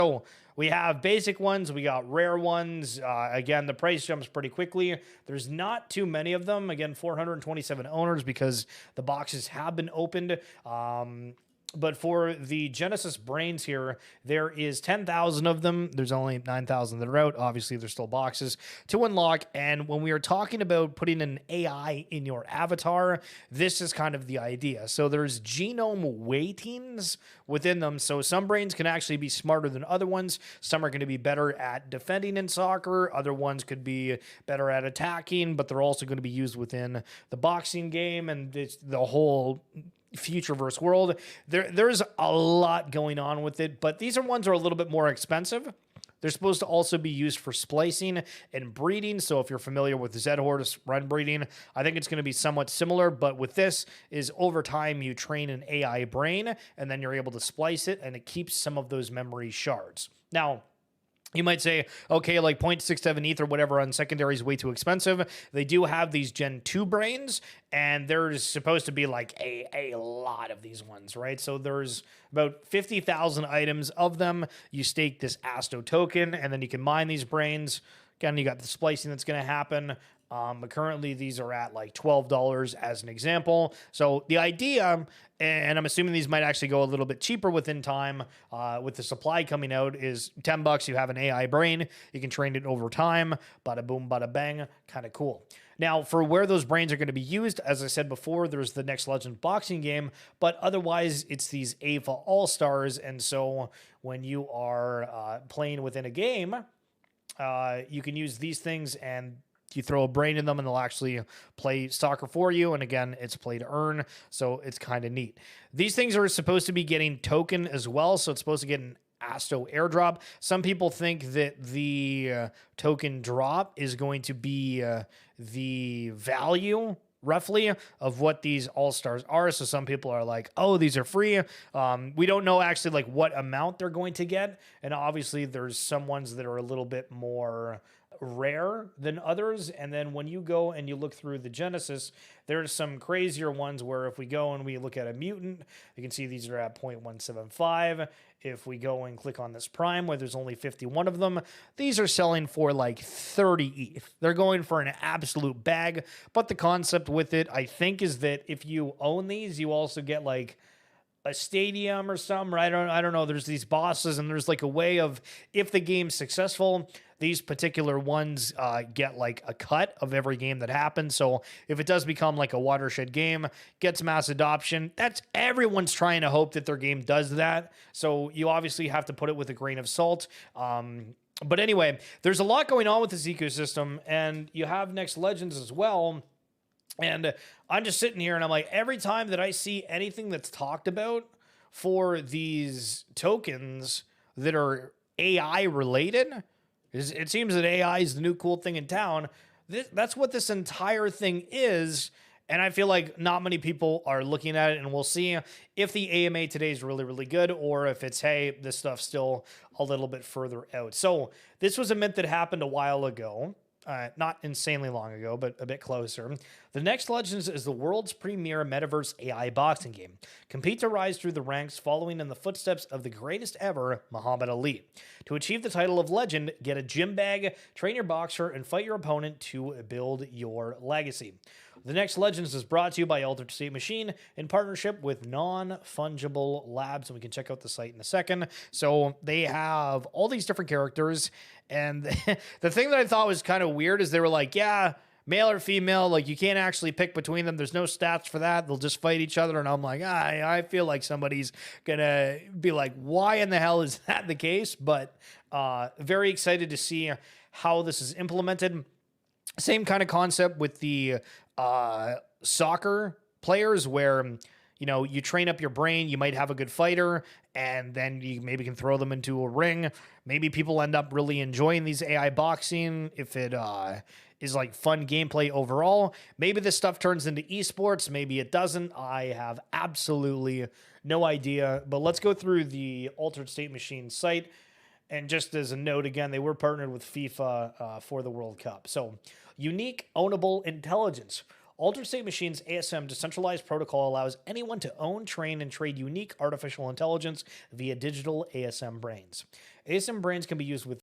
So we have basic ones, we got rare ones. Again, the price jumps pretty quickly. There's not too many of them. Again, 427 owners because the boxes have been opened. But for the Genesis brains here, there is 10,000 of them. There's only 9,000 that are out. Obviously, there's still boxes to unlock. And when we are talking about putting an AI in your avatar, this is kind of the idea. So there's genome weightings within them. So some brains can actually be smarter than other ones. Some are going to be better at defending in soccer. Other ones could be better at attacking, but they're also going to be used within the boxing game and it's the whole futureverse world. There's a lot going on with it, but these are ones that are a little bit more expensive. They're supposed to also be used for splicing and breeding. So if you're familiar with Z-Horse run breeding, I think it's going to be somewhat similar. But with this is over time, you train an AI brain and then you're able to splice it and it keeps some of those memory shards. Now, you might say, okay, like 0.67 ETH or whatever on secondary is way too expensive. They do have these Gen 2 brains, and there's supposed to be like a lot of these ones, right? So there's about 50,000 items of them. You stake this ASTO token, and then you can mine these brains. Again, you got the splicing that's going to happen. But currently, these are at like $12 as an example. So the idea, and I'm assuming these might actually go a little bit cheaper within time with the supply coming out, is $10. You have an AI brain. You can train it over time. Bada boom, bada bang. Kind of cool. Now, for where those brains are going to be used, as I said before, there's the Next Legend boxing game, but otherwise, it's these AFA All-Stars. And so when you are playing within a game, you can use these things and you throw a brain in them and they'll actually play soccer for you. And again, it's play to earn. So it's kind of neat. These things are supposed to be getting token as well. So it's supposed to get an ASTO airdrop. Some people think that the token drop is going to be the value roughly of what these all-stars are. So some people are like, oh, these are free. We don't know actually like what amount they're going to get. And obviously there's some ones that are a little bit more rare than others. And then when you go and you look through the Genesis, there's some crazier ones where if we go and we look at a mutant, you can see these are at 0.175. If we go and click on this prime where there's only 51 of them, these are selling for like 30 ETH. They're going for an absolute bag. But the concept with it, I think, is that if you own these, you also get like a stadium or something. I don't know. There's these bosses and there's like a way of, if the game's successful, these particular ones get like a cut of every game that happens. So if it does become like a watershed game, gets mass adoption, that's everyone's trying to hope that their game does that. So you obviously have to put it with a grain of salt. But anyway, there's a lot going on with this ecosystem, and you have Next Legends as well. And I'm just sitting here and I'm like, every time that I see anything that's talked about for these tokens that are AI related, it seems that AI is the new cool thing in town. That's what this entire thing is. And I feel like not many people are looking at it, and we'll see if the AMA today is really, really good, or if it's, hey, this stuff's still a little bit further out. So this was a mint that happened a while ago. Not insanely long ago, but a bit closer. The Next Legends is the world's premier metaverse AI boxing game. Compete to rise through the ranks following in the footsteps of the greatest ever, Muhammad Ali. To achieve the title of legend, get a gym bag, train your boxer, and fight your opponent to build your legacy. The Next Legends is brought to you by Altered State Machine in partnership with Non-Fungible Labs, and we can check out the site in a second. So they have all these different characters, and the thing that I thought was kind of weird is they were like, yeah, male or female, like you can't actually pick between them. There's no stats for that. They'll just fight each other, and I'm like, I feel like somebody's gonna be like, why in the hell is that the case? But very excited to see how this is implemented. Same kind of concept with the soccer players where, you know, you train up your brain, you might have a good fighter, and then you maybe can throw them into a ring. Maybe people end up really enjoying these AI boxing if it is like fun gameplay overall. Maybe this stuff turns into esports, maybe it doesn't. I have absolutely no idea, but let's go through the Altered State Machine site. And just as a note, again, they were partnered with FIFA for the World Cup. So, unique ownable intelligence. Altered State Machine's ASM decentralized protocol allows anyone to own, train, and trade unique artificial intelligence via digital ASM brains. ASIM brains can be used with